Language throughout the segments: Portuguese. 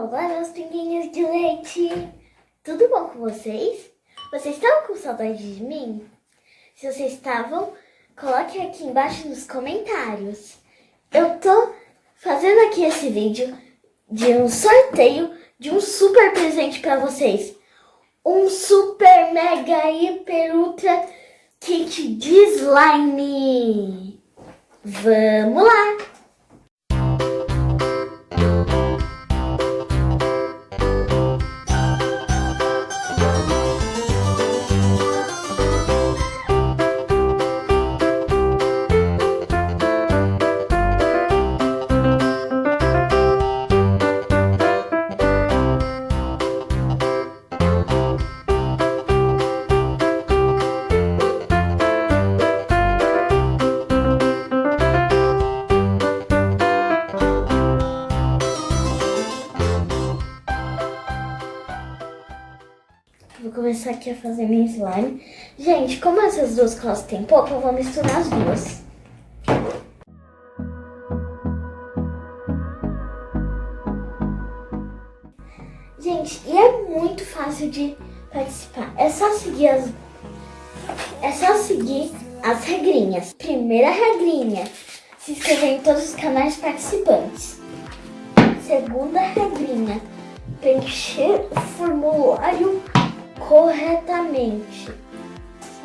Olá, meus pinguinhos de leite! Tudo bom com vocês? Vocês estavam com saudade de mim? Se vocês estavam, coloquem aqui embaixo nos comentários. Eu tô fazendo aqui esse vídeo de um sorteio de um super presente para vocês. Um super, mega, hiper, ultra kit de slime. Vamos lá! Vou começar aqui a fazer minha slime. Gente, como essas duas costas têm pouco, eu vou misturar as duas. Gente, e é muito fácil de participar. É só seguir as regrinhas. Primeira regrinha, se inscrever em todos os canais participantes. Segunda regrinha, preencher o formulário corretamente.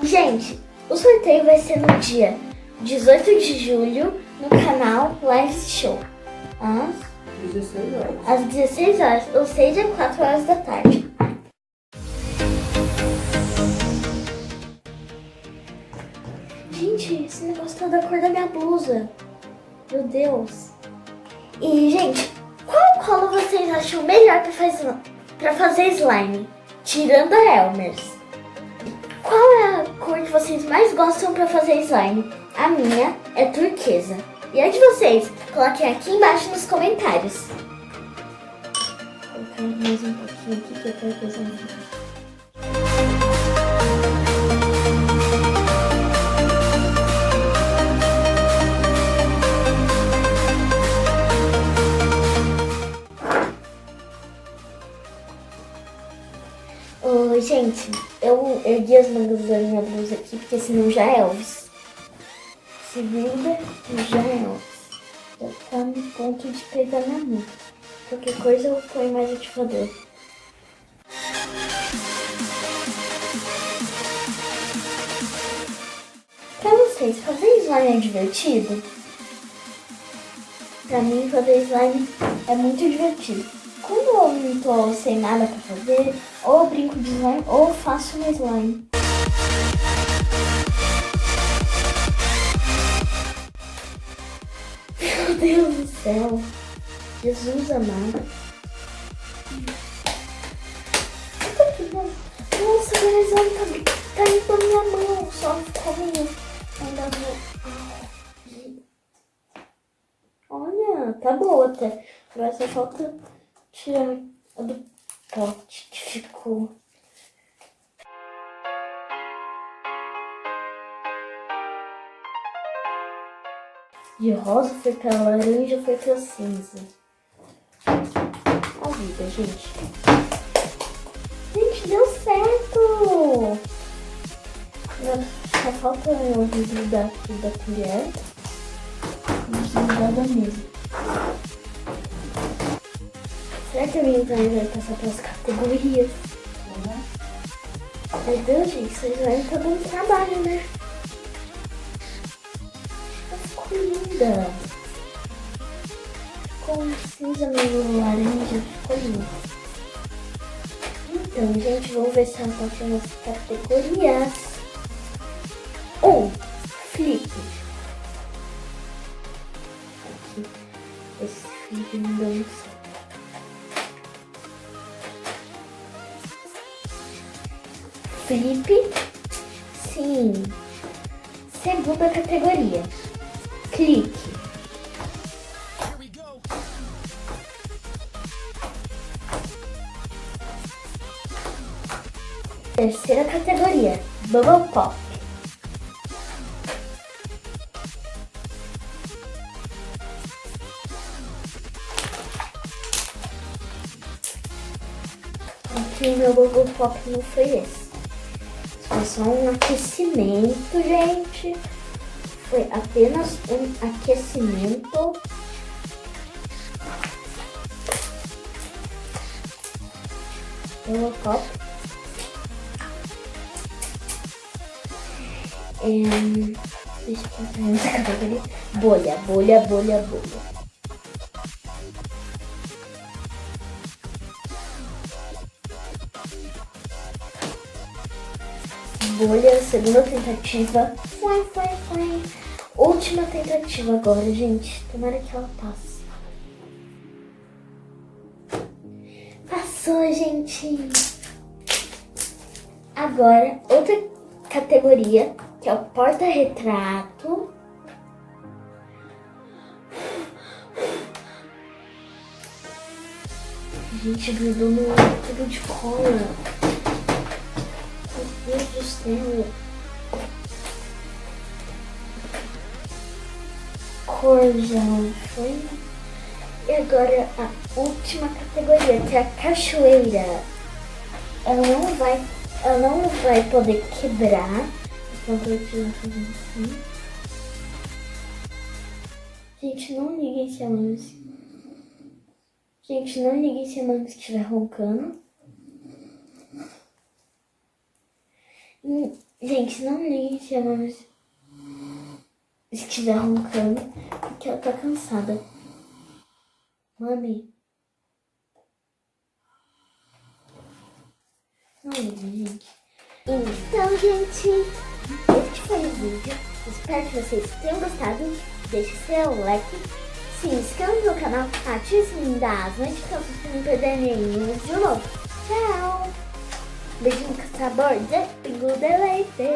Gente, o sorteio vai ser no dia 18 de julho no canal Live Show às 16 horas, ou seja, 4 horas da tarde. Gente, esse negócio tá da cor da minha blusa. Meu Deus. E, gente, qual cola vocês acham melhor pra fazer slime? Tirando a Elmer's. Qual é a cor que vocês mais gostam para fazer slime? A minha é turquesa. E a de vocês? Coloquem aqui embaixo nos comentários. Vou colocar mais um pouquinho aqui que a turquesa não fica. Gente, eu ergui as mangas da minha blusa aqui, porque senão já é Elvis. Segunda, já é Elvis. Já tá no ponto de pegar minha mão. Qualquer coisa eu ponho mais ativador. Pra vocês, fazer slime é divertido? Pra mim, fazer slime é muito divertido. Quando eu não tô sem nada pra fazer, ou eu brinco de slime, ou eu faço um slime. Meu Deus do céu. Jesus amado. Nossa, meu slime tá limpando minha mão. Só como ainda vou... Olha, tá boa até. Agora só falta tirar a do pote que ficou. De rosa foi pra laranja, foi pra cinza. A vida, gente. Gente, deu certo! Só falta eu desligar aqui da colher e desligar da mesa. Será que a minha slime vai passar pelas categorias? Meu Deus, gente, essa slime tá dando trabalho, né? Ficou linda. Com cinza meio laranja, ficou linda. Então, gente, vamos ver se ela passa nas categorias. Flip. Aqui, esse flip não deu certo. Flip, sim. Segunda categoria, clique. Terceira categoria, bubble pop. que o meu Google Pop não foi esse. Foi só um aquecimento, gente. Foi apenas um aquecimento. Google Pop. Deixa eu pensar nessa categoria. Bolha. Bolha, segunda tentativa. Foi. Última tentativa agora, gente. Tomara que ela passe. Passou, gente. Agora, outra categoria, que é o porta-retrato. Gente, grudou no tubo de cola. Meu Deus do céu. Cor já foi. E agora a última categoria, que é a cachoeira. Ela não vai poder quebrar. Enquanto eu estiver fazendo assim. Gente, não liguem se a Mami. Gente, não liguem se a Mami estiver roncando. Gente, não liguem se a Mami estiver roncando, porque ela tá cansada. Mami. Não liguem, gente. Então, gente, este foi o vídeo. Espero que vocês tenham gostado. Deixe seu like, se inscreva no canal, ative o sininho das notificações para não perder nenhum vídeo novo. Tchau! Beijinho com sabor de pingo de leite.